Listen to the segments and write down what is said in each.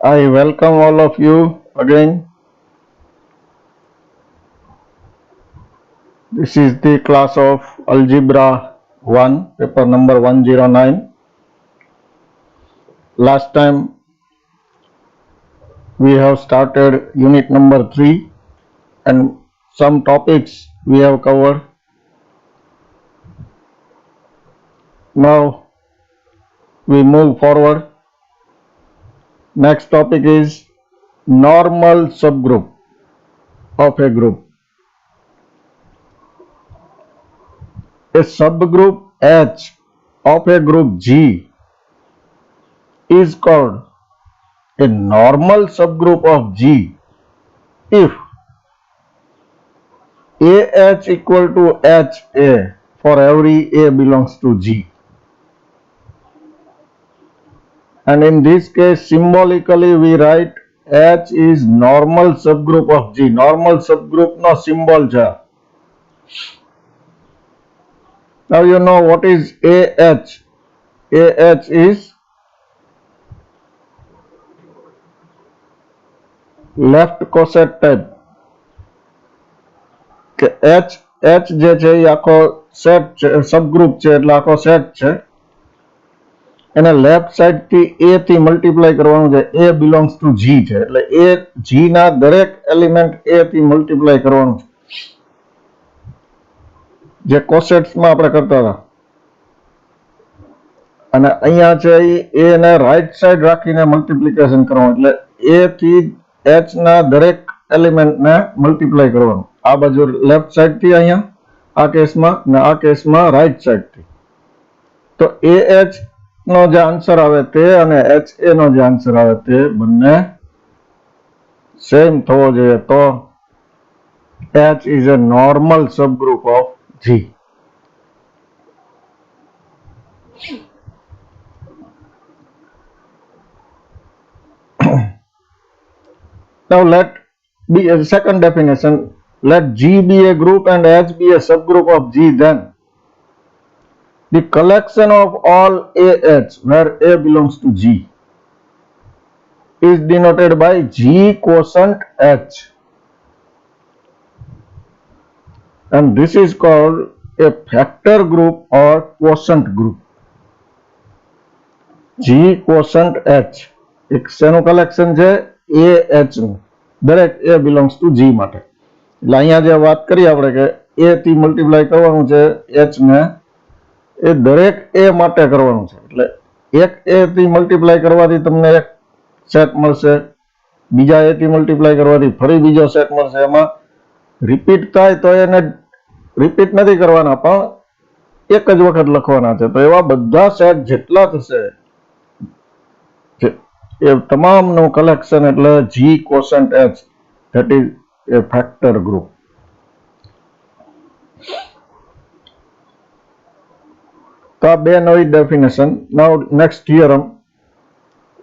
I welcome all of you again. This is the class of Algebra 1, paper number 109. Last time we have started unit number 3 and some topics we have covered. Now we move forward. Next topic is normal subgroup of a group. A subgroup H of a group G is called a normal subgroup of G if AH equal to HA for every A belongs to G. And in this case, symbolically we write H is normal subgroup of G. Normal subgroup no symbol છે. Now you know what is AH. AH is left coset type. કે H જે છે એ આખો set છે, subgroup છે એટલે આખો set છે. એને લેફ્ટ સાઈડ થી A થી મલ્ટીપ્લાય કરવાનું છે. A belongs to G છે એટલે A G ના દરેક એલિમેન્ટ A થી મલ્ટીપ્લાય કરવાનું છે. જે કોસેટ્સ માં આપણે કરતા હતા. અને અહીંયા છે એ A ને રાઈટ સાઈડ રાખીને મલ્ટીપ્લિકેશન કરવાનું એટલે A થી H ના દરેક એલિમેન્ટ ને મલ્ટીપ્લાય કરવાનું. આ બાજુ લેફ્ટ સાઈડ થી અહીંયા આ કેસમાં ને આ કેસમાં રાઈટ સાઈડ થી. તો AH નો જે આન્સર આવે તે અને HA નો જે આન્સર આવે તે બંને સેમ થવો જોઈએ. તો H is a normal subgroup of G. Now let be a second definition. Let G be a group and H be a subgroup of G. Then the collection of all AH where A belongs to G is denoted by G quotient H. And this is called a factor group or quotient group. G quotient H. એક શેનું collection છે? AH નું. દરેક A belongs to G માટે. એટલે અહીંયા જે વાત કરી આપણે કે A થી મલ્ટીપ્લાય કરવાનું છે H ને એ દરેક A માટે કરવાનું છે. એટલે એક A થી મલ્ટીપ્લાય કરવાથી તમને એક સેટ મળશે. બીજા A થી મલ્ટીપ્લાય કરવાથી ફરી બીજો સેટ મળશે. એમાં રિપીટ થાય તો એને રિપીટ નથી કરવાના પણ એક જ વખત લખવાના છે. તો એવા બધા સેટ જેટલા થશે એ તમામનું કલેક્શન એટલે G quotient H. That is a factor group. તો આ બે નવી definition. Now next theorem.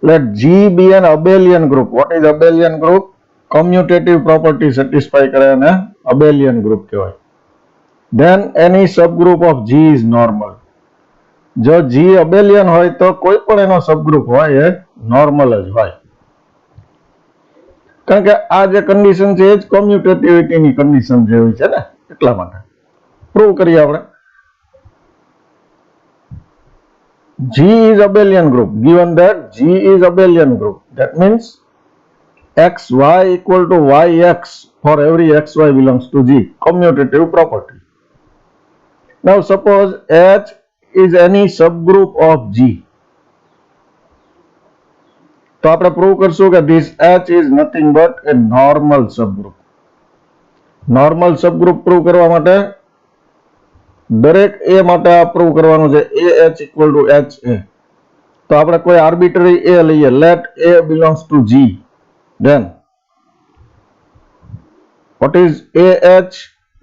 Let G be an abelian group. What is abelian group? Commutative property satisfy કરે અને abelian group કહેવાય. Then any subgroup of G is normal. જો G abelian હોય તો કોઈ પણ એનો સબગ્રુપ હોય એ નોર્મલ જ હોય. કારણ કે આ જે કન્ડિશન છે એ જ કોમ્યુટેટિવિટીની કન્ડિશન જેવી છે ને એટલા માટે પ્રૂવ કરીએ આપણે. G is abelian group. Given that G is abelian group, that means xy equal to yx for every xy belongs to G. Commutative property. Now suppose H is any subgroup of G. તો આપણે prove કરશું કે this H is nothing but a normal subgroup. Normal subgroup prove કરવા માટે દરેક A માટે આ prove કરવાનું છે AH equal to HA. તો આપણે કોઈ આર્બિટરી A લઈએ. Let A belongs to G. Then what is AH?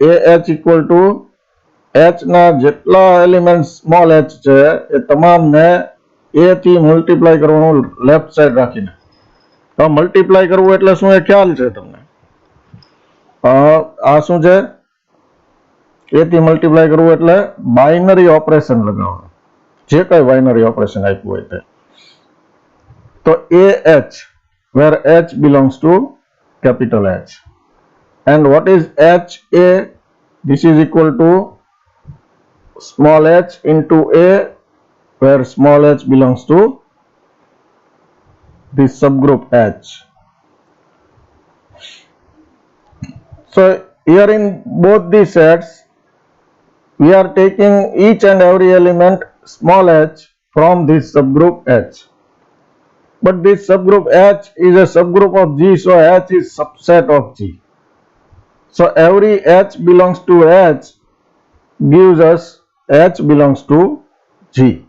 AH equal to H ના જેટલા એલિમેન્ટ સ્મોલ h છે એ તમામને A થી મલ્ટીપ્લાય કરવાનું લેફ્ટ સાઈડ રાખીને. તો મલ્ટીપ્લાય કરવું એટલે શું એ ખ્યાલ છે તમને? આ શું છે? A થી મલ્ટીપ્લાય કરવું એટલે બાઇનરી ઓપરેશન લગાવવાનું. જે કઈ બાઇનરી ઓપરેશન આપ્યું હોય તે. તો AH where H belongs to capital H. And what is HA? This is equal to small h into A, where small h belongs to this subgroup H. So here in both these sets, we are taking each and every element small h from this subgroup H. But this subgroup H is a subgroup of G, so H is subset of G. So every H belongs to H gives us H belongs to G.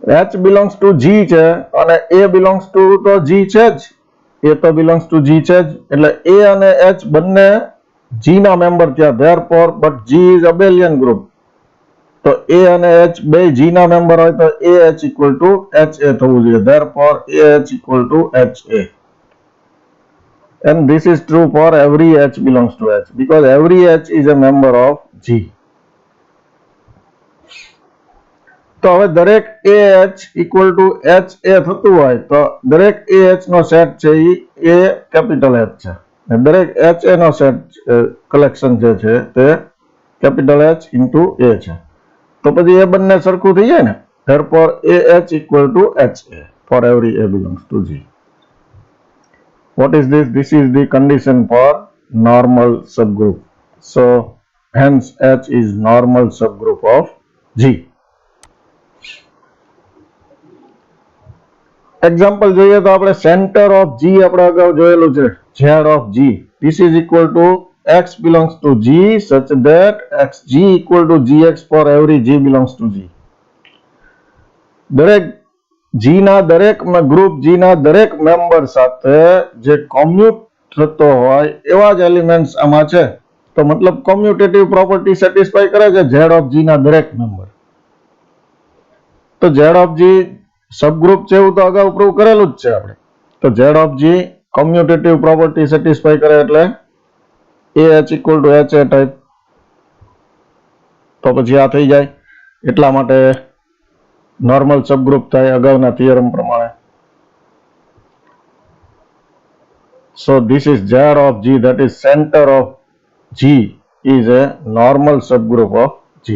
H belongs to G છે અને A belongs to તો G છે જ. A તો belongs to G છે જ. એટલે A અને H બંને G ના મેમ્બર થયા. Therefore, but G is abelian group. તો A અને H બે G ના મેમ્બર હોય તો AH equal to HA થવું જોઈએ. Therefore, AH equal to HA. And this is true for every H belongs to H, because every H is a member of G. તો હવે દરેક AH equal to HA થતું હોય તો દરેક AH નો set છે એ કેપિટલ H છે. દરેક HA નો સેટ કલેક્શન જે છે તે કેપિટલ H into A છે. તો પછી એ બંને સરખું થઈ જાય ને. Therefore, AH equal to HA for every A belongs to G. What is this? This is the condition for normal subgroup. So hence H is normal subgroup of G. Example જોઈએ તો આપણે center of G આપણે અગાઉ જોયેલું છે. Z of G. This is equal to X belongs to G such that Xg equal to Gx for every G belongs to G. દરેક G ના દરેક ગ્રુપ G ના દરેક મેમ્બર સાથે જે કોમ્યુટ થતો હોય એવા જ એલિમેન્ટ્સ આમાં છે. તો મતલબ કોમ્યુટેટિવ પ્રોપર્ટી સેટિસ્ફાઈ કરે છે Z of G ના દરેક મેમ્બર. તો Z of G સબગ્રુપ છે એવું તો અગાઉ પ્રૂવ કરેલું જ છે આપણે. તો Z of G commutative property satisfy કરે એટલે AH equal to HA type. તો પછી આ થઈ જાય. એટલા માટે નોર્મલ સબગ્રુપ થાય અગાઉના થિયરમ પ્રમાણે. So this is Z of G, that is center of G is a normal subgroup of G.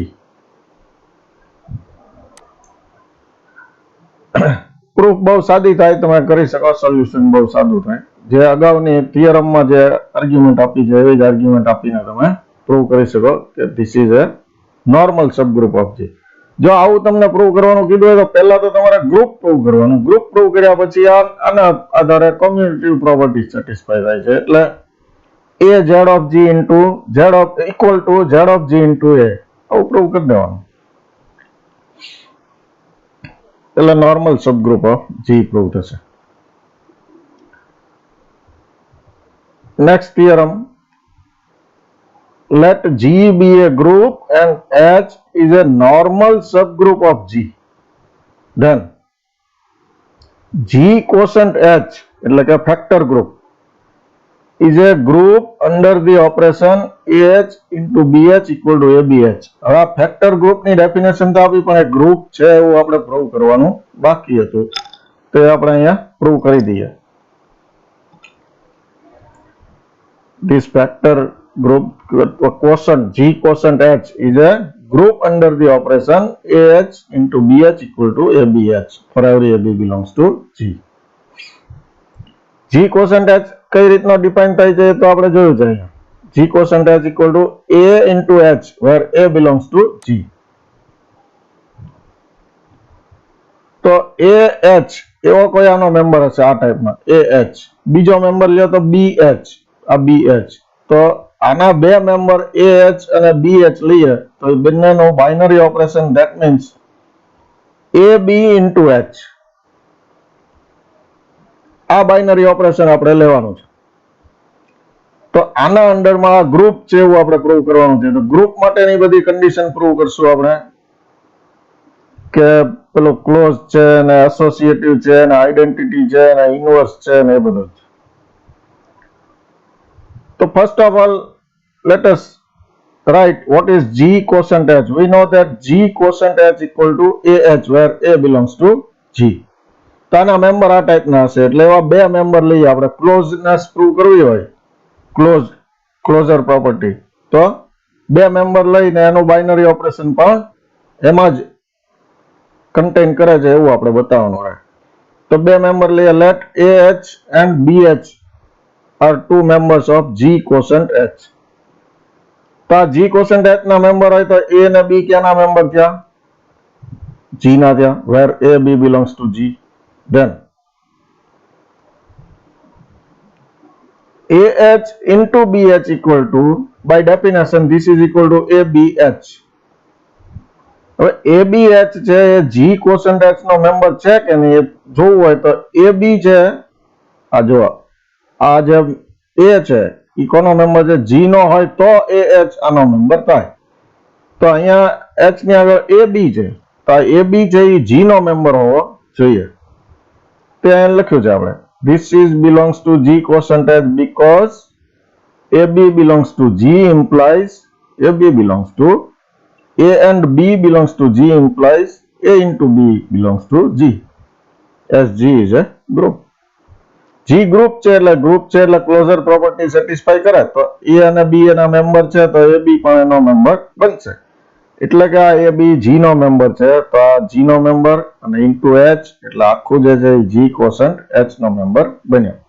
Proof બહુ સાદી થાય, તમે કરી શકો. સોલ્યુશન બહુ સાદું થાય. જે અગાઉની થિયરમમાં જે આર્ગ્યુમેન્ટ આપી છે એવી જ આર્ગ્યુમેન્ટ આપીને તમે પ્રૂવ કરી શકો કે this is A normal subgroup of G. જો આવું તમને પ્રૂવ કરવાનું કીધું હોય તો પહેલા તો તમારે ગ્રુપ પ્રૂવ કરવાનું. ગ્રુપ પ્રૂવ કર્યા પછી આના આધારે કોમ્યુટેટિવ પ્રોપર્ટી સેટિસ્ફાઈ થાય છે. એટલે A Z of G into Z of equal to Z of G into A આવું પ્રૂવ કરી દેવાનું. એટલે normal subgroup of G prove થશે. Next theorem. Let G be a group and H is a normal subgroup of G. Then G quotient H એટલે કે factor group is a group under the operation AH into BH equal to ABH. હવે આ factor group ની definition તો આપી, પણ એક group છે એવું આપણે પ્રૂવ કરવાનું બાકી હતું. તો આપણે અહીંયા પ્રૂવ કરી દઈએ. This factor group quotient G quotient H is a group under the operation AH into BH equal to ABH for every AB belongs to G. G quotient H કઈ રીતનો ડિફાઇન થાય છે તો આપણે જોયું છે અહીંયા. G quotient H equal to A into H where A belongs to G. તો AH એવો કોઈ આનો મેમ્બર હશે આ ટાઈપમાં AH. બીજો મેમ્બર લ્યો તો BH, આ BH. તો આના બે મેમ્બર AH અને BH લઈએ તો બંનેનો binary operation, that means AB into H. આ બાઇનરી ઓપરેશન આપણે લેવાનું છે. તો આના અંડરમાં આ ગ્રુપ છે એવું આપણે પ્રૂવ કરવાનું છે. તો ગ્રુપ માટેની બધી કન્ડિશન પ્રૂવ કરશું આપણે કે પેલો ક્લોઝ છે ને એસોસિએટિવ છે ને આઈડેન્ટિટી છે ને ઇનવર્સ છે ને એ બધું છે. તો first of all let us Write what is G quotient H. We know that G quotient H equal to AH where A belongs to G. તો આના મેમ્બર આ ટાઈપના હશે એટલે એવા બે મેમ્બર લઈએ આપણે ક્લોઝનેસ પ્રૂવ કરવી હોય ક્લોઝર પ્રોપર્ટી તો બે મેમ્બર લઈને એનું બાઇનરી ઓપરેશન પણ એમાં જ કન્ટેન કરે છે એવું આપણે બતાવવાનું હોય તો બે મેમ્બર લઈએ late AH and BH are two members of G quotient H. તો આ G quotient H ના મેમ્બર હોય તો A અને B ક્યાંના મેમ્બર થયા G ના થયા where A B belongs to G. Then AH into BH equal to, by definition this is equal to ABH. હવે ABH છે એ G quotient H નો member છે કે નહીં એ જોવું હોય તો AB છે આ જો આ જે A છે ઈ કોનો મેમ્બર છે G નો હોય તો AH આનો મેમ્બર થાય તો અહીંયા H ની આગળ AB છે તો આ AB છે ઈ G નો મેમ્બર હોવો જોઈએ તે અહીં લખ્યું છે આપણે this is belongs to G quotient H because AB belongs to G implies AB belongs to A and B belongs to G implies A into B belongs to G as G is a group. G group છે એટલે closure property satisfy કરે તો A અને B એના member છે તો AB પણ એનો મેમ્બર બનશે એટલે કે આ AB G નો મેમ્બર છે તો આ G નો મેમ્બર અને ઇન્ટુ H એટલે આખું જે છે G quotient H નો મેમ્બર બન્યો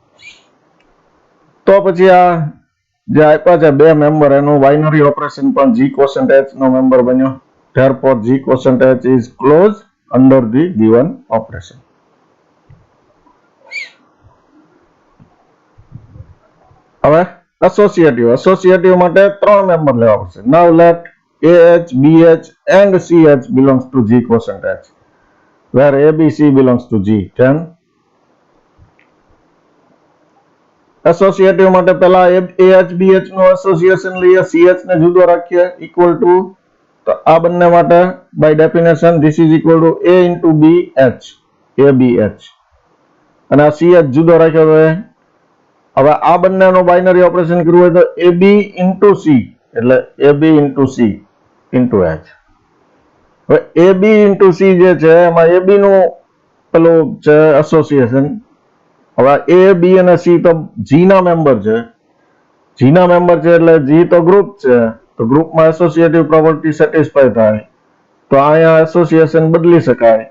તો પછી આ જે આપ્યા છે બે મેમ્બર એનું બાઇનરી ઓપરેશન પણ G quotient H નો મેમ્બર બન્યો therefore G quotient H is closed under the given operation. હવે એસોસિએટિવ માટે ત્રણ મેમ્બર લેવા પડશે now let AH BH and CH belongs to G quotient H where ABC belongs to G. Then associative માટે પહેલા AH BH નો association લઈએ CH ને જુદો રાખીએ equal to તો આ બંને માટે by definition this is equal to A into BH ABH અને આ CH જુદો રાખ્યો તો હવે આ બંનેનો બાઇનરી ઓપરેશન કરવું હોય તો AB into C એટલે AB into C into H. હવે AB into C જે છે એમાં AB નું પેલું છે એસોસિએશન હવે A B અને C તો G ના મેમ્બર છે એટલે G તો ગ્રુપ છે તો ગ્રુપમાં એસોસિએટિવ પ્રોપર્ટી સેટિસ્ફાઈ થાય તો અહીંયા એસોસિએશન બદલી શકાય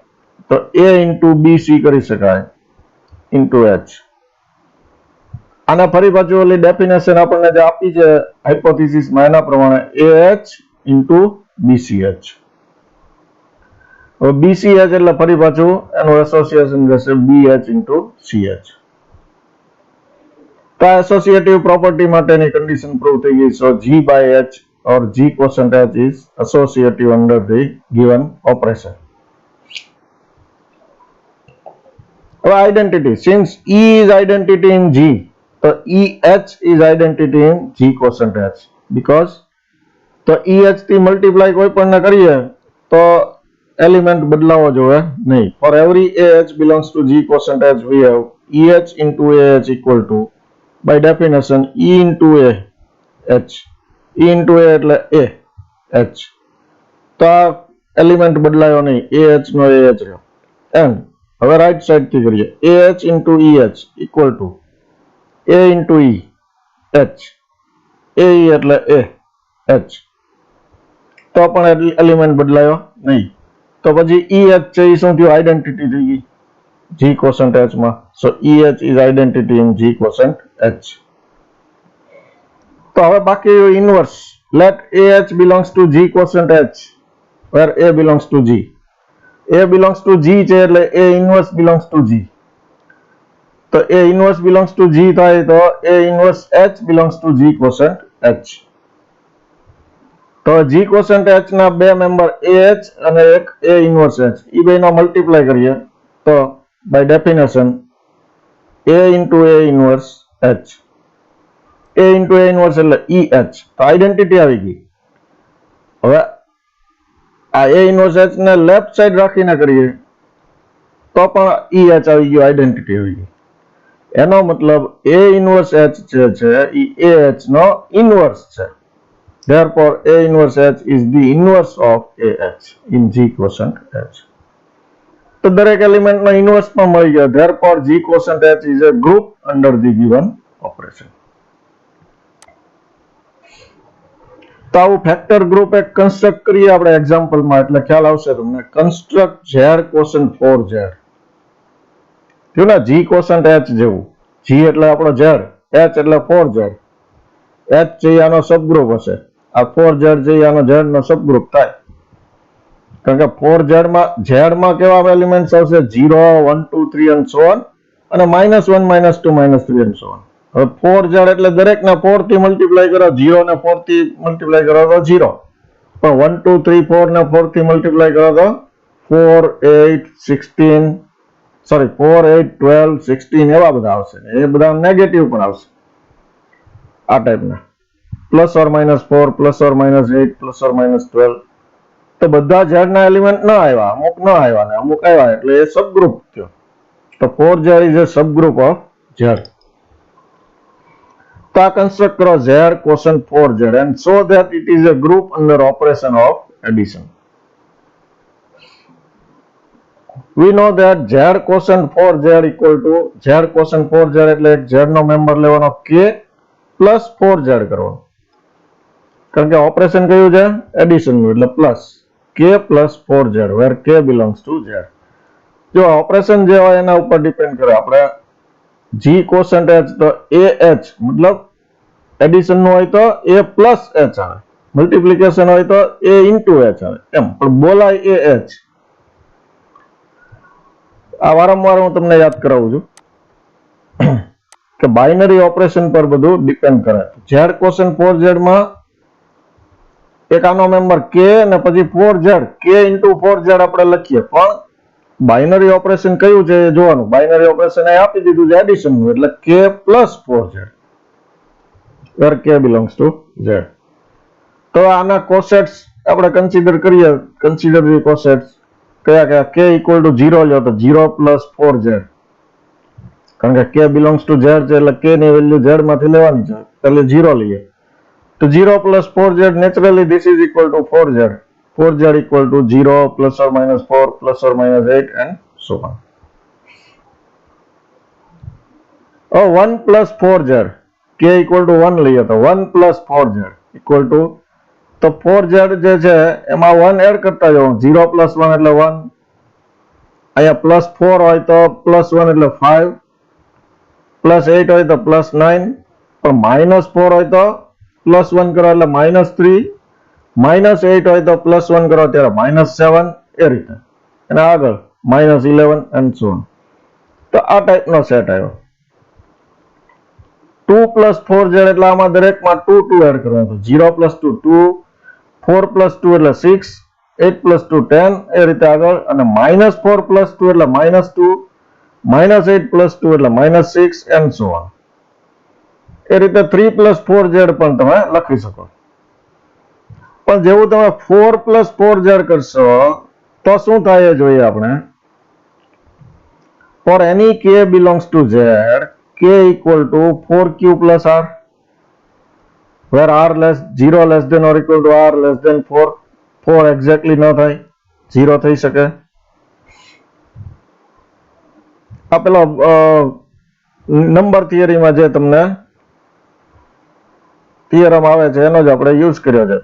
તો A into BC કરી શકાય into H. આના ફરી પાછું ઓલી ડેફિનેશન આપણને જે આપી છે હાઇપોથિસિસમાં એના પ્રમાણે AH into BCH. હવે BCH એટલે ફરી પાછું એનું એસોસિએશન રહેશે BH into CH. તો આ એસોસિએટિવ પ્રોપર્ટી માટેની કન્ડિશન પ્રૂવ થઈ ગઈ સો G by H or G quotient H is associative under the given operation. હવે identity since E is identity in G so EH is identity in G quotient H because તો EH થી multiply કોઈ પણ કરીએ તો element બદલાવો જોઈએ નહીં for every AH belongs to G quotient H we have EH into AH equal to by definition E into A H E into A એટલે A H તો આ એલિમેન્ટ બદલાયો નહીં AH નો AH રહ્યો and હવે રાઈટ સાઈડ થી કરીએ AH into EH equal to A into E H AE એટલે A H તો પણ એલિમેન્ટ બદલાયો નહીં તો પછી EH છે એ શું થયું આઇડેન્ટિટી થઈ ગઈ G quotient H માં so EH is identity in G quotient H. તો હવે બાકી inverse let AH belongs to G quotient H where A belongs to G. A belongs to G છે એટલે A inverse belongs to G તો A inverse belongs to G થાય તો A inverse H belongs to G quotient H. તો G quotient H ના બે member AH અને એક A inverse H ઈ બેનો મલ્ટીપ્લાય કરીએ તો by definition A into A inverse H A into A inverse એટલે EH તો આઇડેન્ટિટી આવી ગઈ હવે આ A inverse H ને લેફ્ટ સાઈડ રાખીને કરીએ તો પણ EH આવી ગયો આઇડેન્ટિટી આવી ગઈ એનો મતલબ A inverse H છે ઈ AH નો ઇન્વર્સ છે Therefore, A inverse H is the inverse of AH in G quotient H. તો દરેક એલિમેન્ટનો ઇન્વર્સ પણ મળી ગયો. Therefore, G quotient H is a group under the given operation. તો આવું ફેક્ટર ગ્રુપ એક કન્સ્ટ્રક્ટ કરીએ આપણે એક્ઝામ્પલમાં, એટલે ખ્યાલ આવશે તમને. Construct Z quotient for Z. જો ને G quotient H જેવું. G એટલે આપણો Z, H એટલે 4Z. H છે આનો સબગ્રુપ હશે, આ 4Z છે આનો Z નો સબગ્રુપ થાય. કારણ કે 4Z માં Z માં કેવા એલિમેન્ટ્સ આવશે? 0, 1, 2, 3 and so on, અને -1, -2, -3 and so on. હવે 4Z એટલે દરેકને 4 થી મલ્ટીપ્લાય કરો, 0 ને 4 થી મલ્ટીપ્લાય કરો તો 0, પણ 1, 2, 3, 4 ને 4 થી મલ્ટીપ્લાય કરો તો 4, 8, 16, 12, 16 એવા બધા આવશે. એ બધા નેગેટિવ પણ આવશે આ ટાઈપના, +or -4, +or -8, +or -12. તો બધા Z ના એલિમેન્ટ ન આવ્યા, અમુક ન આવ્યા ને અમુક આવ્યા, એટલે એ સબગ્રુપ થયો. તો 4Z is a subgroup of Z. તો આ કન્સ્ટ્રક્ટ કરો Z quotient 4Z and so that it is a group under operation of addition. We know that Z quotient 4Z equal to Z quotient 4Z એટલે Z નો member લેવાનો K plus 4Z કરવાનો. કારણ કે operation કયું છે? Addition નું, એટલે plus K plus 4Z where K belongs to Z. જો ઓપરેશન જે હોય એના ઉપર ડિપેન્ડ કરે. આપણે G quotient H તો AH મતલબ એડિશન નું હોય તો A પ્લસ H આવે, મલ્ટીપ્લિકેશન હોય તો A ઇન્ટુ H આવે એમ, પણ બોલાય AH. આ વારંવાર હું તમને યાદ કરાવું છું કે બાઇનરી ઓપરેશન પર બધું ડિપેન્ડ કરે. Z quotient 4Z માં એક આનો મેમ્બર K અને પછી 4Z, K ઇન્ટુ 4Z આપણે લખીએ, પણ બાઇનરી ઓપરેશન કયું છે એ જોવાનું. બાઇનરી ઓપરેશન એ આપી દીધું છે એડિશન નું, એટલે K plus 4Z where K belongs to Z. તો આના કોસેટ્સ આપણે કન્સિડર કરીએ. કન્સિડર ધી કોસેટ્સ કયા કયા? K ઇક્વલ ટુ 0 લ્યો તો 0 પ્લસ 4Z, કારણ કે K બિલોંગ્સ ટુ Z છે એટલે K ની વેલ્યુ Z માંથી લેવાની છે, એટલે 0 લઈએ. તો 0 plus 4Z, naturally this is equal to 4Z. 4Z equal to 0 plus or minus 4 plus or minus 8 and so on. Oh, 1 plus 4Z, K equal to 1 લઈએ તો 1 plus 4Z equal to, તો 4Z જે છે એમાં 1 add કરતા જાઓ. 0 plus 1 એટલે 1, અહીંયા plus 4 હોય તો plus 1 એટલે 5, plus 8 હોય તો plus 9, પણ minus 4 હોય તો +1 કરો એટલે -3, -8 હોય તો +1 કરો ત્યારે -7, એ રીતે, અને આગળ -11 and so on. તો આ ટાઈપનો સેટ આવ્યો. 2 plus 4Z એટલે આમાં દરેકમાં 2 એડ કરવાનો. 0 plus 2 2, 4 plus 2 એટલે 6, 8 plus 2 10, એ રીતે આગળ, અને -4 plus 2 એટલે -2, -8 plus 2 એટલે -6 and so on. એ રીતે 3 plus 4Z પણ તમે લખી શકો. પણ જેવું તમે 4 plus 4Z કરશો તો શું થાય એ જોઈએ આપણે. For any K belongs to Z, K equal to 4Q plus R, where R 0 less than or equal to R less than 4. 4 exactly ન થાય, 0 થઈ શકે. આ પેલો નંબર થિયરીમાં જે તમને થિયરમ આવે છે એનો જ આપણે યુઝ કર્યો છે,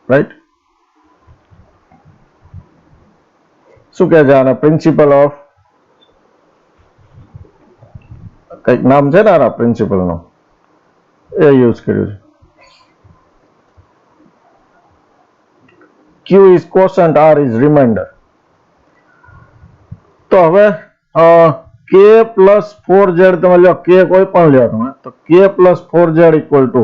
રાઈટ? શું કહે છે આને? પ્રિન્સિપલ ઓફ કંઈક નામ છે ને આના પ્રિન્સિપલનો, એ યુઝ કર્યું છે. Q is quotient, R is remainder. તો હવે K plus 4Z તમે લ્યો, K કોઈ પણ લ્યો તમે, તો K plus 4Z equal to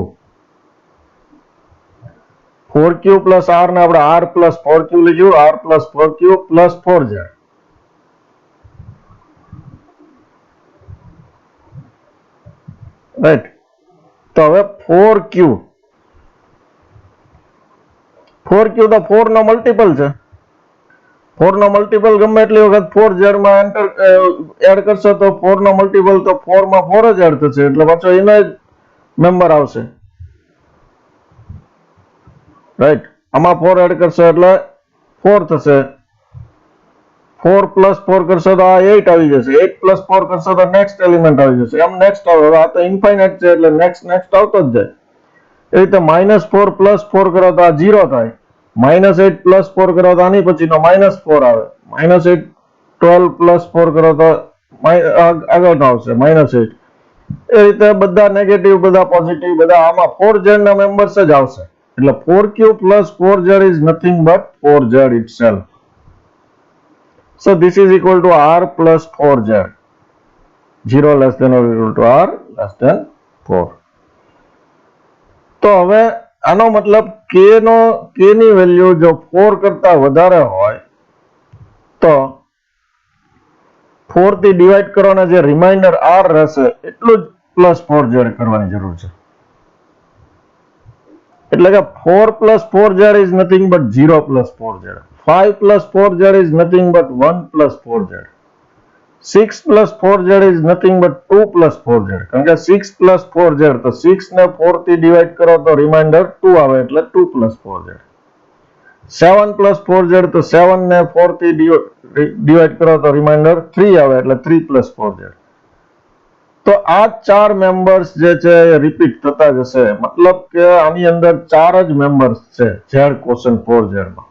4Q plus R ને આપણે R plus 4Q લીધું, R plus 4Q plus 4Z. Right? તો હવે 4Q તો 4 નો મલ્ટિપલ છે. 4 નો મલ્ટિપલ ગમે એટલી વખત 4Z માં એડ કરશો તો 4 નો મલ્ટિપલ તો 4 માં 4 જ એડ થશે, એટલે પાછો એનો જ મેમ્બર આવશે. રાઈટ, આમાં 4 એડ કરશો એટલે 4 થશે, 4 પ્લસ 4 કરશો તો આ 8 આવી જશે, 8 પ્લસ 4 કરશો તો નેક્સ્ટ એલિમેન્ટ આવી જશે, એમ નેક્સ્ટ આવે, આ તો ઇન્ફાઇનાઇટ છે એટલે નેક્સ્ટ નેક્સ્ટ આવતો જ જાય. એ રીતે -4 પ્લસ 4 કરો તો આ 0 થાય, -8 પ્લસ 4 કરો તો આની પછીનો -4 આવે, -8 12 પ્લસ 4 કરો તો આગળનો આવશે -8. એ રીતે બધા નેગેટિવ, બધા પોઝિટિવ, બધા આમાં 4z ના મેમ્બર્સ જ આવશે. એટલે 4q plus 4z is nothing but 4z itself. So this is equal to r plus 4z. 0 less than or equal to r less than 4. તો હવે આનો મતલબ k ની વેલ્યુ જો 4 કરતા વધારે હોય તો 4 થી ડિવાઈડ કરવાના જે રિમાઇન્ડર r રહેશે એટલું જ પ્લસ 4z કરવાની જરૂર છે. એટલે કે 4 plus 4z is nothing but 0 plus 4z. 5 plus 4z is nothing but 1 plus 4z. 6 plus 4z is nothing but 2 plus 4z. કારણ કે 6 plus 4z તો 6 ને 4 થી ડિવાઈડ કરો તો રિમાઇન્ડર 2 આવે એટલે 2 plus 4z. 7 plus 4z તો 7 ને 4 થી ડિવાઈડ કરો તો રિમાઇન્ડર 3 આવે એટલે 3 plus 4z. તો આ 4 મેમ્બર્સ જે છે એ રિપીટ થતા જશે, મતલબ કે આની અંદર 4 જ મેમ્બર્સ છે z ક્વોશન્ટ 4z માં.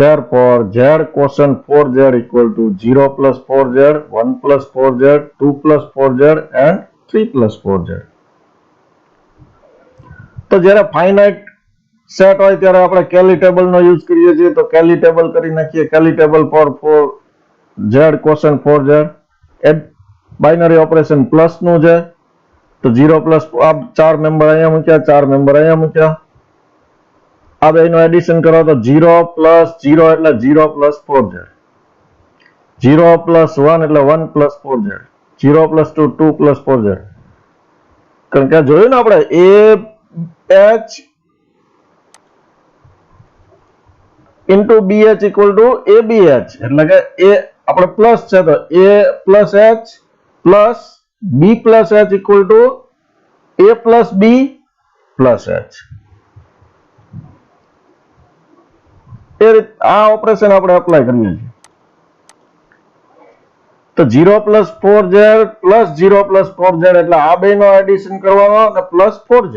Therefore, z quotient 4z equal to 0 plus 4z, 1 plus 4z, 2 plus 4z and 3 plus 4z. તો જ્યારે ફાઇનાઇટ સેટ હોય ત્યારે આપણે કેલી ટેબલનો યુઝ કરીએ છીએ, તો કેલી ટેબલ કરી નાખીએ. Cayley table for z quotient 4z, binary operation plus નું છે તો 0 પ્લસ આ 4 મેમ્બર અહીંયા મૂક્યા, 4 મેમ્બર અહીંયા મૂક્યા. આ બેનું એડિશન કરો તો 0 પ્લસ 0 એટલે 0 પ્લસ 4z, 0 પ્લસ 1 એટલે 1 plus 4z, 0 plus 2 2 plus 4z. કારણ કે જોયું ને આપણે AH into BH equal to ABH, એટલે કે એ આપણે પ્લસ છે તો A plus H plus B plus H equal to A plus B plus H. એ રીતે આ ઓપરેશન આપણે એપ્લાય કરીએ છીએ. તો 0 plus 4z plus 0 plus 4z એટલે આ બેનો એડિશન કરવાનો અને પ્લસ 4z.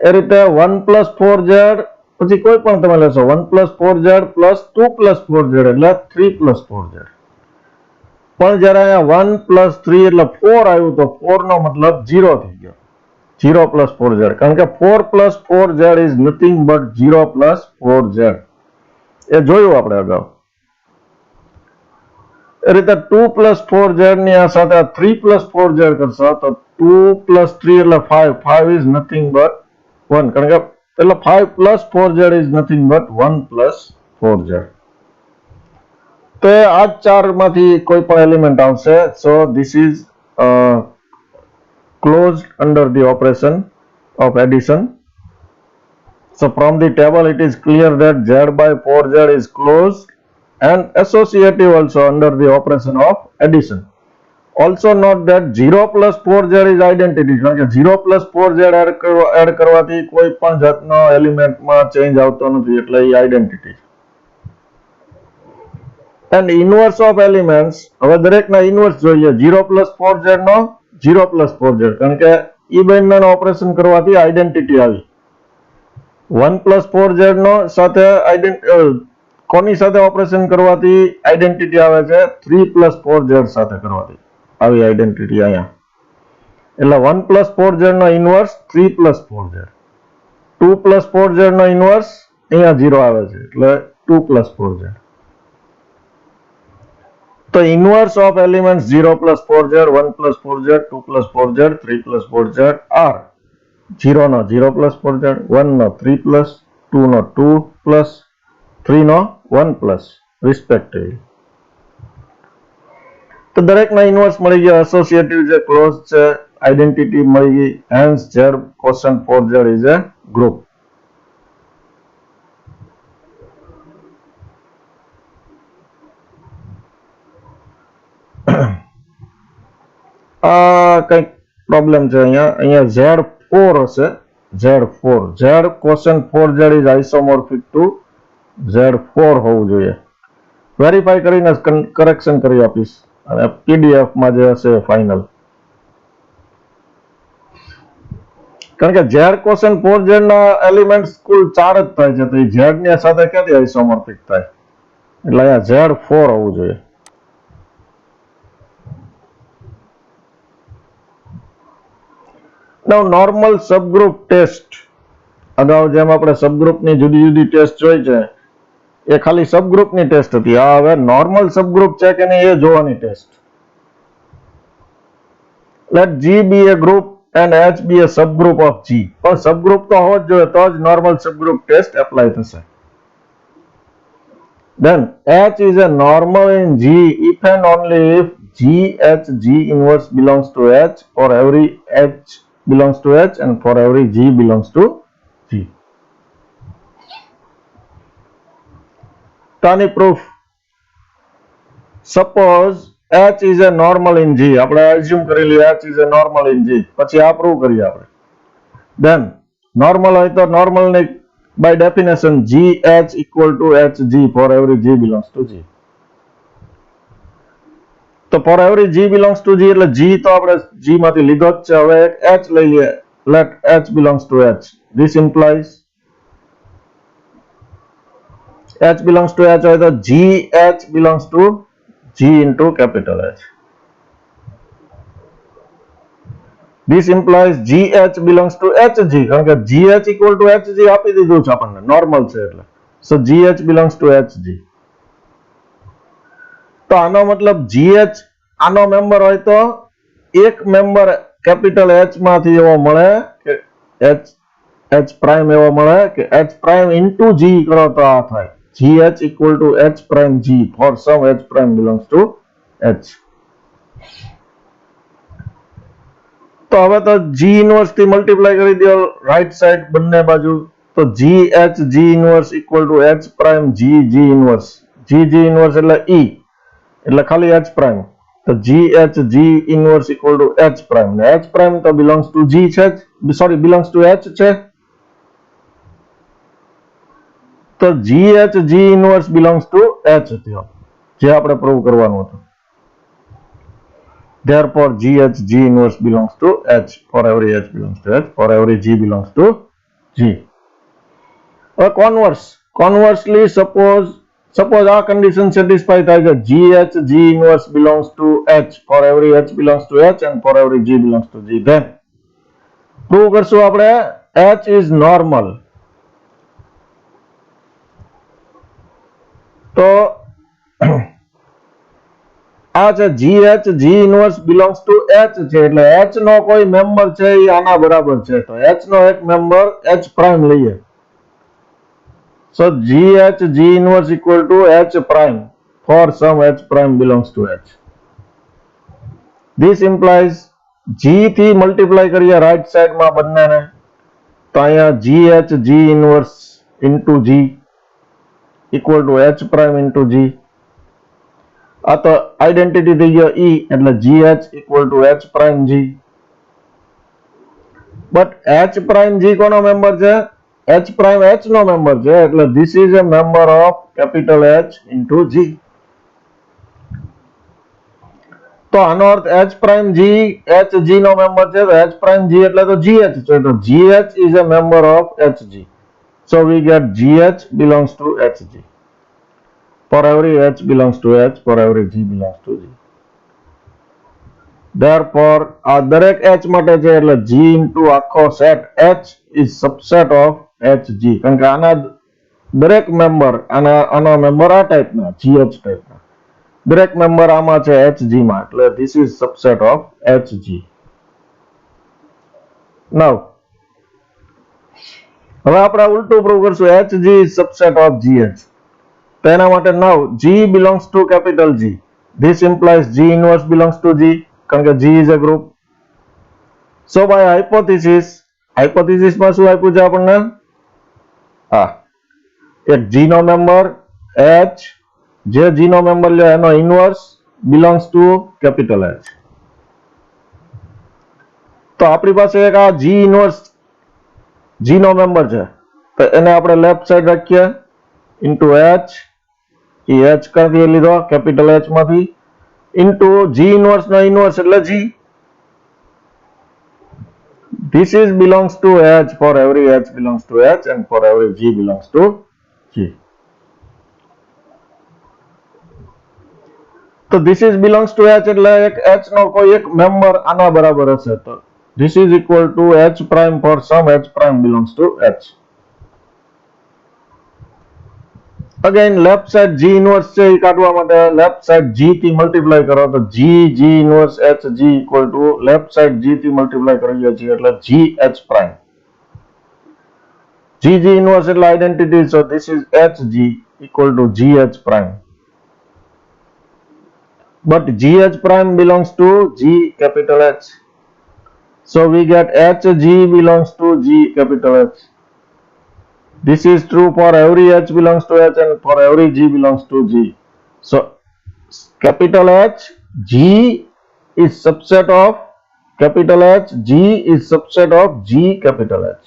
એ રીતે 1 પ્લસ 4z પછી કોઈ પણ તમે લેશો, 1 plus 4z plus 2 plus 4z એટલે 3 પ્લસ 4z. પણ જ્યારે અહીંયા 1 પ્લસ 3 એટલે 4 આવ્યું તો 4 નો મતલબ 0 થઈ ગયો, 0 પ્લસ 4z. કારણ કે 4 plus 4z is nothing but 0 plus 4z. એ જોયું આપણે અગાઉ. એ રીતે 2 પ્લસ 4z ની આ સાથે 3 પ્લસ 4z કરશો તો 2 પ્લસ 3 એટલે 5, 5 ઇઝ નથિંગ બટ 1. કારણ કે એટલે 5 plus 4z is nothing but 1 plus 4z. તો આ 4 માંથી કોઈ પણ એલિમેન્ટ આવશે. So this is closed under the operation of addition. So from the table it is clear that z by 4z is closed and associative also under the operation of addition. Also note that 0 plus 4z is identity. કારણ કે 0 plus 4z add કરવાથી કોઈ પણ જાતનો એલિમેન્ટમાં change આવતો નથી એટલે એ identity. And inverse of elements, હવે દરેકના ઇન્વર્સ જોઈએ. 0 plus 4z નો 0 plus 4z, કારણ કે ઈ બંનેનો ઓપરેશન કરવાથી આઈડેન્ટિટી આવી. 1 plus 4z નો સાથે કોની સાથે ઓપરેશન કરવાથી આઈડેન્ટિટી આવે છે? 3 plus 4z સાથે કરવાથી આવી આઈડેન્ટિટી અહીંયા. એટલે 1 plus 4z નો inverse 3 plus 4z, 2 plus 4z નો ઇન્વર્સ અહીંયા 0 આવે છે એટલે 2 plus 4z. તો inverse of elements 0 plus 4z, 1 plus 4z, 2 plus 4z, 3 plus 4z are 0 નો 0 plus 4z, 1 નો 3 plus, 2 નો 2 plus, 3 નો 1 plus respectively. તો દરેકના ઇન્વર્સ મળી ગયા, એસોસિએટિવ છે, ક્લોઝ છે, આઈડેન્ટિટી મળી ગઈ. Hence z quotient 4z is a group. કંઈક પ્રોબ્લેમ છે અહીંયા Z4 હશે, Z4 Z cosine 4Z is isomorphic to Z4 હોવું જોઈએ. વેરીફાઈ કરીને કરેક્શન કરી આપીશ અને PDF માં જે હશે ફાઇનલ. કારણ કે Z cosine 4Z ના એલિમેન્ટ્સ કુલ 4 જ થાય છે, તો એ Z ની સાથે ક્યાંથી આઇસોમોર્ફિક થાય? એટલે અહીંયા Z4 હોવું જોઈએ. Now normal subgroup test, અગાઉ જેમ આપણે સબગ્રુપની જુદી જુદી ટેસ્ટ જોઈ છે એ ખાલી સબગ્રુપની ટેસ્ટ હતી. આ હવે નોર્મલ સબગ્રુપ છે કે નહીં એ જોવાની test. Let G be a group and H be a subgroup of G. પણ સબગ્રુપ તો હોવો જ જોઈએ તો જ નોર્મલ સબગ્રુપ ટેસ્ટ એપ્લાય થશે. Then H is a normal in G if and only if G inverse belongs to H for every H belongs to H and for every G belongs to G. Tani proof. Suppose H is a normal in G. આપણે assume કરી લઈએ H is a normal in G. પછી આ prove કરીએ આપણે. Then normal હોય તો normal ને by definition GH equal to HG for every G belongs to G. તો for every G belongs to G એટલે G તો આપણે G માંથી લીધો જ છે. હવે એક H લઈ લઈએ. Let H belongs to H. This implies H belongs to H હોય તો GH belongs to G into capital H. This implies GH belongs to HG કારણ કે GH equal to HG આપી દીધું છે આપણને, નોર્મલ છે એટલે. So GH belongs to HG. તો આનો મતલબ GH આનો મેમ્બર હોય તો એક મેમ્બર કેપિટલ H માંથી એવો મળે કે H પ્રાઇમ એવો મળે કે H પ્રાઇમ ઇન્ટુ G કરો તો આ થાય GH equal to H prime G for some H prime belongs to H. તો હવે તો G ઇન્વર્સ થી મલ્ટીપ્લાય કરી દો રાઈટ સાઈડ બંને બાજુ, તો GH G inverse equal to H prime G G inverse. G inverse એટલે E એટલે ખાલી H prime. તો GH G inverse equal to H prime. ને H prime તો belongs to G છે, સોરી belongs to H છે. તો GH G inverse belongs to H થયો, જે આપણે પ્રૂવ કરવાનું હતું. Therefore GH G inverse belongs to H for every H belongs to H for every G belongs to G. Conversely suppose આ condition satisfy થાય છે GH G inverse belongs to H for every H belongs to H and for every G belongs to G. Then prove કરશું આપણે H is normal. તો આ છે GH G inverse belongs to H છે એટલે H નો કોઈ member છે એ આના બરાબર છે, તો H નો એક મેમ્બર H prime લઈએ. So GH G inverse equal to H prime for some H prime belongs to H. This implies G થી મલ્ટીપ્લાય કરીએ રાઈટ સાઈડ માં બંનેને, તો અહીંયા GH G inverse into G equal to H prime into G. આ તો identity થઈ ગયો E એટલે GH equal to H prime G. But H prime G કોનો મેમ્બર છે? H prime H નો મેમ્બર છે એટલે this is a member of capital H into G. તો આનો અર્થ H prime G H G નો મેમ્બર છે, તો H prime G એટલે તો GH છે, તો GH is a member of HG. So we get GH belongs to HG. For every H belongs to H, for every G belongs to G. Therefore, આ દરેક H માટે છે એટલે G into આખો set H is subset of HG. કારણ કે આના દરેક મેમ્બર આના મેમ્બર આ ટાઈપના GH ટાઈપના દરેક મેમ્બર આમાં છે HG માં, એટલે this is subset of HG. Now હવે આપણે ઉલટું પ્રૂવ કરશું HG is subset of GH. તો એના માટે now G belongs to capital G. This implies G inverse belongs to G કારણ કે G is a group. So by hypothesis માં શું આપ્યું છે આપણને? હા, એક G નો મેમ્બર H, જે G નો મેમ્બર લે એનો inverse belongs to capital H. તો આપણી પાસે એક આ G ઇનવર્સ G નો મેમ્બર છે, તો એને આપણે લેફ્ટ સાઈડ રાખીએ ઇન્ટુ H, એ H ક્યાંથી લીધો? કેપિટલ H માંથી, ઇન્ટુ G ઇનવર્સ નો ઇનવર્સ એટલે G. This is belongs to H for every H belongs to H and for every G belongs to G. તો this is belongs to H એટલે એક H નો કોઈ એક member આના બરાબર હશે, તો this is equal to H prime for some H prime belongs to H. Again left side G inverse છે એ કાઢવા માટે left side G થી multiply કરો, તો G inverse H G equal to left side G થી multiply કરીએ છીએ એટલે G H prime. G inverse એટલે identity, so this is H G equal to G H prime. But G H prime belongs to G capital H. So we get H G belongs to G capital H. This is true for every H belongs to H and for every G belongs to G. So capital H G is subset of capital H, G is subset of G capital H.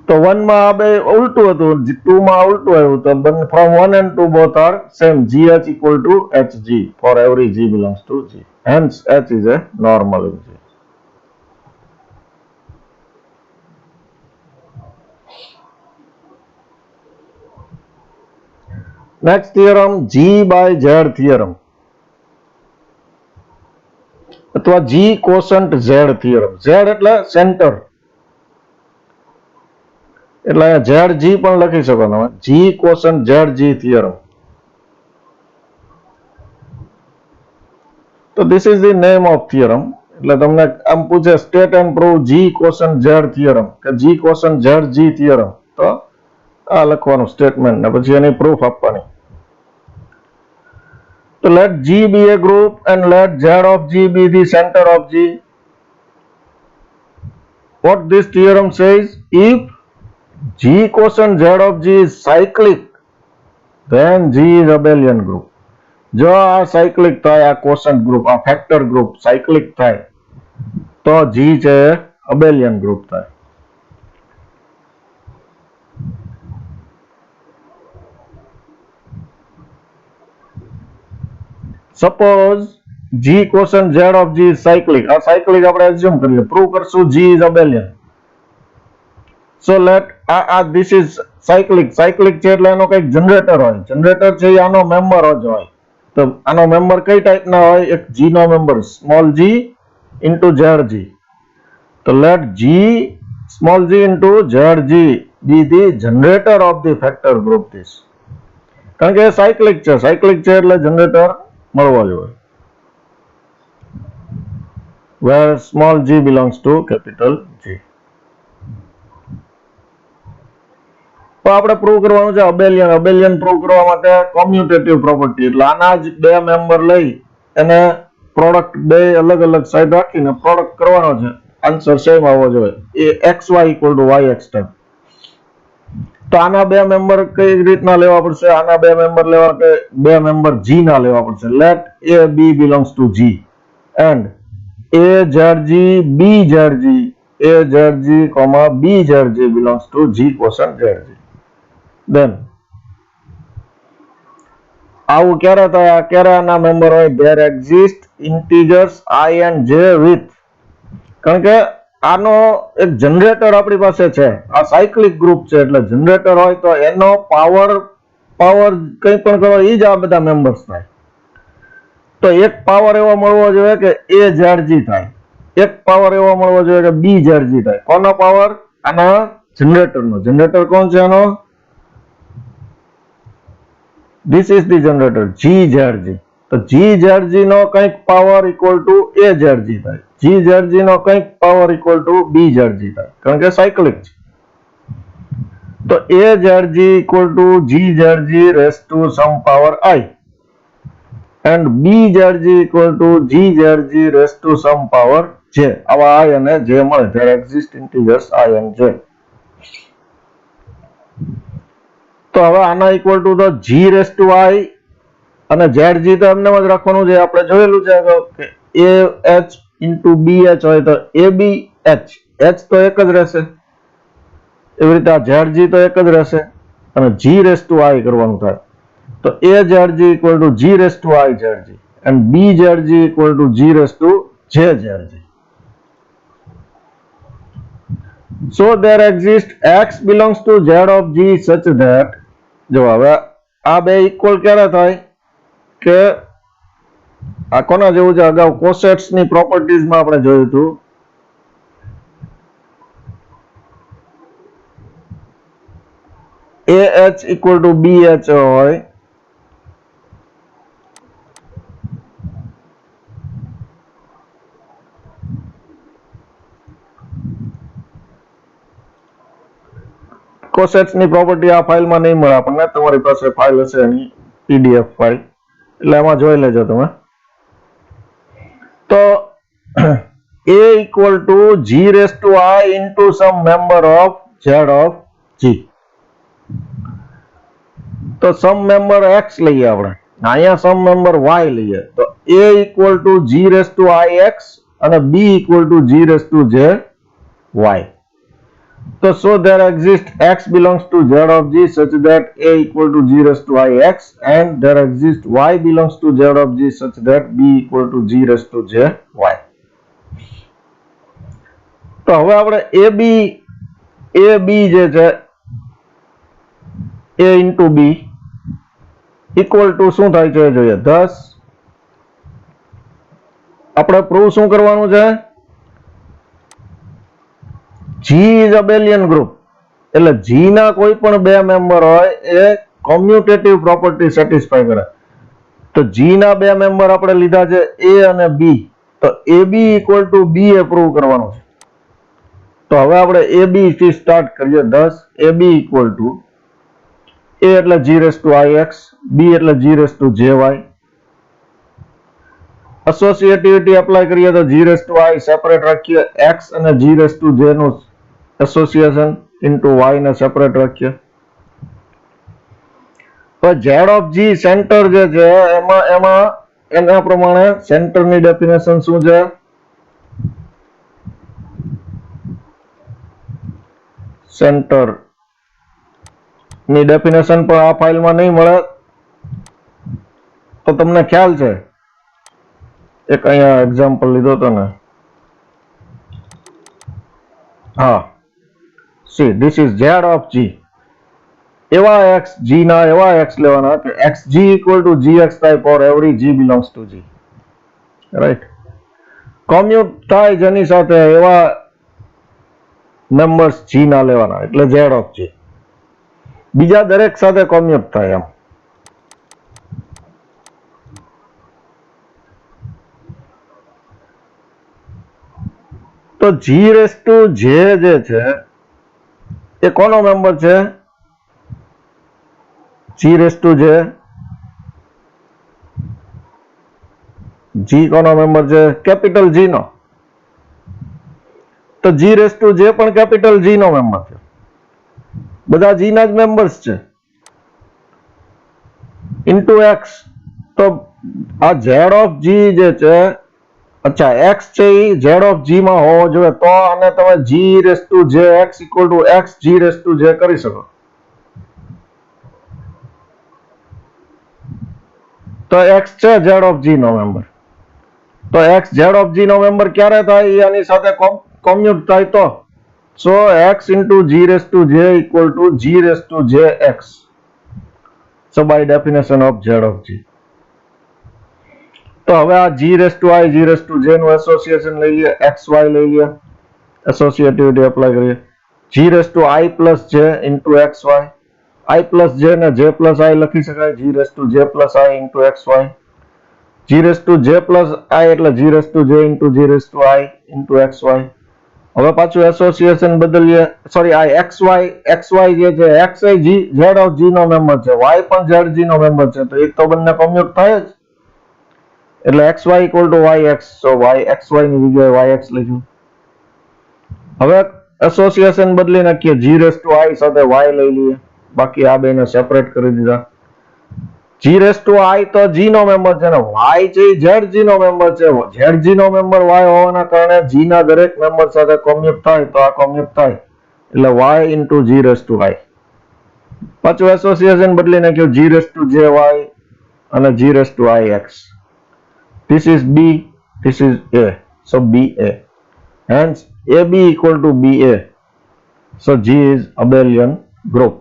તો 1 માં આ બે ઉલટું હતું, 2 માં ઉલટું આવ્યું, તો from 1 and 2 both are same. GH equal to HG for every G belongs to G. Hence H is a normal in G. Next theorem, G by Z theorem અથવા G quotient Z theorem. Z એટલે centre, એટલે ZG પણ લખી શકો તમે, G quotient ZG theorem. તો this is the name of theorem. એટલે તમને આમ પૂછે state and prove G quotient Z theorem કે G quotient ZG theorem, તો આ લખવાનું સ્ટેટમેન્ટ ને પછી એની પ્રૂફ આપવાની. તો let G be a group and let Z of G be the center of G. What this theorem says, if G quotient Z of G is cyclic, then G is abelian group. જો આ cyclic થાય, આ quotient group, આ factor group cyclic થાય, તો G છે abelian group થાય. Suppose G quotient Z of G is cyclic. આ cyclic આપણે assume કરીએ, prove કરશું G is abelian. So let this is cyclic. Cyclic છે એટલે એનો કંઈક જનરેટર હોય, જનરેટર છે એ આનો મેમ્બર જ હોય. તો આનો મેમ્બર કઈ ટાઈપના હોય? એક G નો member small g into ZG. તો let G small g into ZG be the generator of the factor group this. કારણ કે cyclic છે એટલે જનરેટર મળવો જોઈએ. Where small g belongs to capital G. તો આપણે પ્રૂવ કરવાનું છે અબેલિયન પ્રૂવ કરવા માટે કોમ્યુટેટિવ પ્રોપર્ટી, એટલે આના જ બે મેમ્બર લઈ એને પ્રોડક્ટ બે અલગ અલગ સાઈડ રાખીને પ્રોડક્ટ કરવાનો છે. આન્સર સેમ આવવો જોઈએ, એ xy equal to yx type. તો આના બે મેમ્બર કઈ રીતના લેવા પડશે? આના બે મેમ્બર લેવા કે બે મેમ્બર G ના લેવા પડશે. Let A B belongs to G and A ZG B ZG A ZG, B ZG belongs to G quotient ZG. Then આવું ક્યારે થાય? ક્યારે આના મેમ્બર હોય? there exist integers I and J with, કારણ કે આનો એક જનરેટર આપણી પાસે છે, આ સાયક્લિક ગ્રુપ છે એટલે જનરેટર હોય તો એનો પાવર કંઈ પણ કરો એ જ આ બધા મેમ્બર્સ થાય. તો એક પાવર એવો મળવો જોઈએ કે A ZG થાય, એક પાવર એવો મળવો જોઈએ કે B ZG થાય. કોનો પાવર? આના જનરેટરનો. જનરેટર કોણ છે આનો? This is the generator G ZG. તો G ZG નો કંઈક power equal to A ZG થાય, G ZG નો કંઈક power equal to B ZG થાય, કારણ કે સાયક્લિક છે. તો A ZG equal to G ZG raise to some power I and B ZG equal to G ZG raise to some power J. આવા I અને J મળે. there exist integers I and J. તો હવે આના equal to તો G rays two I અને ZG તો એમને જ રાખવાનું છે, આપણે જોયેલું છે કે AH into BH હોય તો ABH, H તો એક જ રહેશે, એવી રીતે આ ZG તો એક જ રહેશે અને G raised to I કરવાનું થાય તો AZG equal to G raised to I ZG and BZG equal to G raised to JZG. So there exists X belongs to Z of G such that જો હવે આ બે equal ક્યારે થાય કે આ કોના જેવું છે, અગાઉ કોસેટ્સ ની પ્રોપર્ટીઝ માં આપણે જોયું હતું AH equal to BH હોય કોસેટ્સ ની પ્રોપર્ટી આ ફાઇલમાં નહીં મળે આપણને, તમારી પાસે ફાઇલ હશે એની PDF ફાઇલ, એટલે એમાં જોઈ લેજો તમે. તો A equal to G raised to I into some member of Z of G. તો સમ મેમ્બર X લઈએ આપણે, અહીંયા સમ મેમ્બર Y લઈએ તો A equal to G raised to IX અને B equal to G raised to JY. So there exists X belongs to Z of G such that A equal to G raised to IX and there exists Y belongs to Z of G such that B equal to G raised to JY. તો હવે આપણે AB જે છે A into B equal to શું થાય છે જોઈએ. Thus આપણે પ્રૂવ શું કરવાનું છે, G is abelian group એટલે G ના કોઈ પણ બે મેમ્બર હોય એ કોમ્યુટેટિવ પ્રોપર્ટી સેટિસ્ફાય કરે. તો G ના બે મેમ્બર આપણે લીધા છે A અને B, તો AB equal to B A prove કરવાનું છે. તો હવે આપણે AB થી સ્ટાર્ટ કરીએ. 10 AB equal to A એટલે G raised to IX, B એટલે G raised to JY. Associativity apply કરીએ તો G raised to I separate રાખીએ, X અને G raised to J નું એસોસિએશન ઇન્ટુ Y ને સેપરેટ રાખીએ. તો Z of G સેન્ટર જે છે એમાં એના પ્રમાણે સેન્ટરની ડેફિનેશન શું છે, સેન્ટર ની ડેફિનેશન પણ આ ફાઇલમાં નહીં મળે તો તમને ખ્યાલ છે, એક અહીંયા એક્ઝામ્પલ લીધો હતો ને, હા see this is Z of G, એવા X G ના એવા X લેવાના કે XG equal to GX થાય for every G belongs to G, right? કોમ્યુટ થાય જેની સાથે એવા નંબર્સ G ના લેવાના એટલે Z of G, બીજા દરેક સાથે કોમ્યુટ થાય એમ. તો G raised to J જે છે એ કોનો મેમ્બર છે, G raised to J, G કોનો મેમ્બર છે, કેપિટલ G નો. તો G raised to J પણ કેપિટલ G નો મેમ્બર છે, બધા G ના જ મેમ્બર્સ છે. ઇન્ટુ X, તો આ Z of G જે છે, અચ્છા X છે એ Z of G માં હોવો જોઈએ, તો આને તમે G raised to J X equal to X G raised to J કરી શકો. તો X છે Z of G નો મેમ્બર, તો X Z of G નો મેમ્બર ક્યારે થાય, આની સાથે કોમ્યુટ થાય તો so X into G raised to J equal to G raised to JX. So by definition of Z of G. તો હવે આ G raised to I G raised to J નું એસોસિએશન લઈ લઈએ, XY લઈ લઈએ, એસોસિએટિવિટી એપ્લાય કરીએ. G raised to I plus J into XY, I plus J ને J plus I લખી શકાય, G raised to J plus I into XY. G raised to J plus I એટલે G raised to J into G raised to I into XY. હવે પાછું association બદલીએ, sorry આ XY જે છે X એ Z of G નો member છે, Y પણ ZG નો મેમ્બર છે, તો એક તો બંને કોમ્યુટ થાય જ એટલે XY equal to YX, so YXY ની જગ્યાએ YX લખ્યું. હવે એસોસિએશન બદલી નાખીએ, G raised to I સાથે Y લઈ લઈએ, બાકી આ બેને સેપરેટ કરી દીધા. G raised to I તો G નો મેમ્બર છે ને Y છે ZG નો મેમ્બર છે. ZG નો મેમ્બર Y હોવાના કારણે G ના દરેક મેમ્બર સાથે કોમ્યુટ થાય તો આ કોમ્યુટ થાય એટલે Y into G raised to I. પાછું એસોસિએશન બદલી નાખ્યું G raised to JY અને G raised to IX. This is B, this is A. So BA. Hence AB equal to BA. So G is abelian group.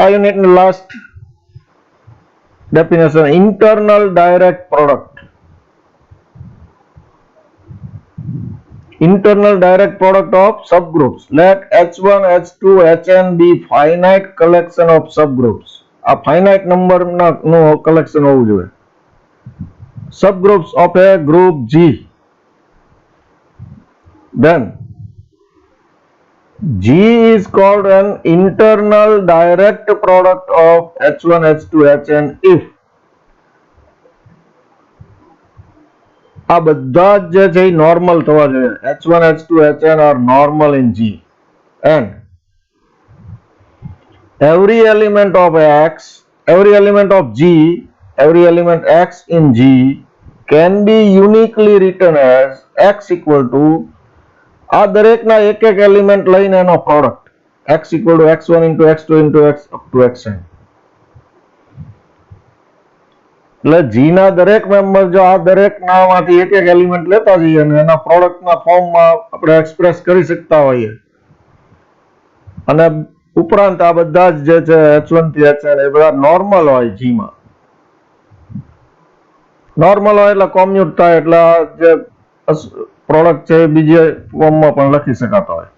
Our unit last definition, internal direct product. Internal direct product of subgroups. Let H1, H2, Hn be finite collection of subgroups. A finite number no collection હોવું જોઈએ. Subgroups of a group G. Then G is called an internal direct product of H1, H2, Hn if આ બધા જે છે normal થવા જોઈએ. H1, H2, Hn are normal in G and every element of X, every element of G, every element X in G can be uniquely written as X equal to આ દરેકના એક એક એલિમેન્ટ લઈને એનો product x equal to x1 into x2 into x up to xn. એટલે G ના દરેક member જો આ દરેક નામાંથી એક એક એલિમેન્ટ લેતા જઈએ અને એના પ્રોડક્ટના ફોર્મમાં આપણે એક્સપ્રેસ કરી શકતા હોઈએ અને ઉપરાંત આ બધા જ જે છે h1 થી hn એ બધા નોર્મલ હોય G માં. નોર્મલ હોય એટલે કોમ્યુટ થાય એટલે જે પ્રોડક્ટ છે બીજા ફોર્મમાં પણ લખી શકાતો હોય.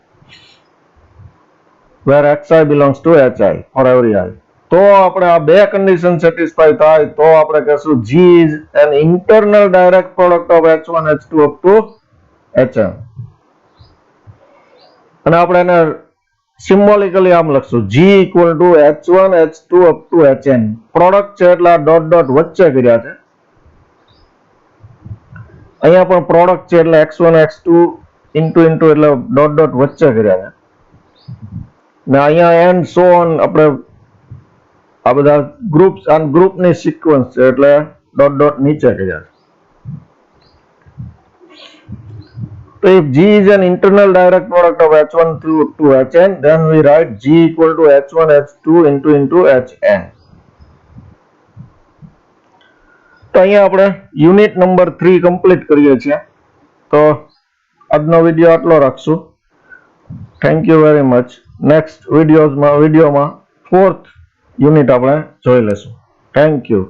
where xi belongs to hi for every I. તો આપણે આ બે કન્ડિશન સેટિસ્ફાય થાય તો આપણે કહેશું G is an internal direct product of h1 h2 up to hn. અને આપણે એને સિમ્બોલિકલી આમ લખશું G equal to h1 h2 up to hn. Product છે એટલે ડોટ ડોટ વચ્ચે કર્યા છે. અહીંયા પણ પ્રોડક્ટ છે એટલે x1 x2 ઇન્ટુ એટલે ડોટ ડોટ વચ્ચે કર્યા છે ને અહીંયા એન્ડ સો ઓન આપણે આ બધા ગ્રુપ્સ અને ગ્રુપની સિક્વન્સ છે એટલે ડોટ ડોટ નીચે કર્યા છે. તો if G is an internal direct product of h1 to hn then we write G equal to h1 h2 into hn. તો અહીંયા આપણે યુનિટ નંબર 3 કમ્પ્લીટ કરીએ છીએ. તો આજનો વિડીયો આટલો રાખશું. Thank you very much. Next વિડીયોમાં 4th યુનિટ આપણે જોઈ લેશું. Thank you.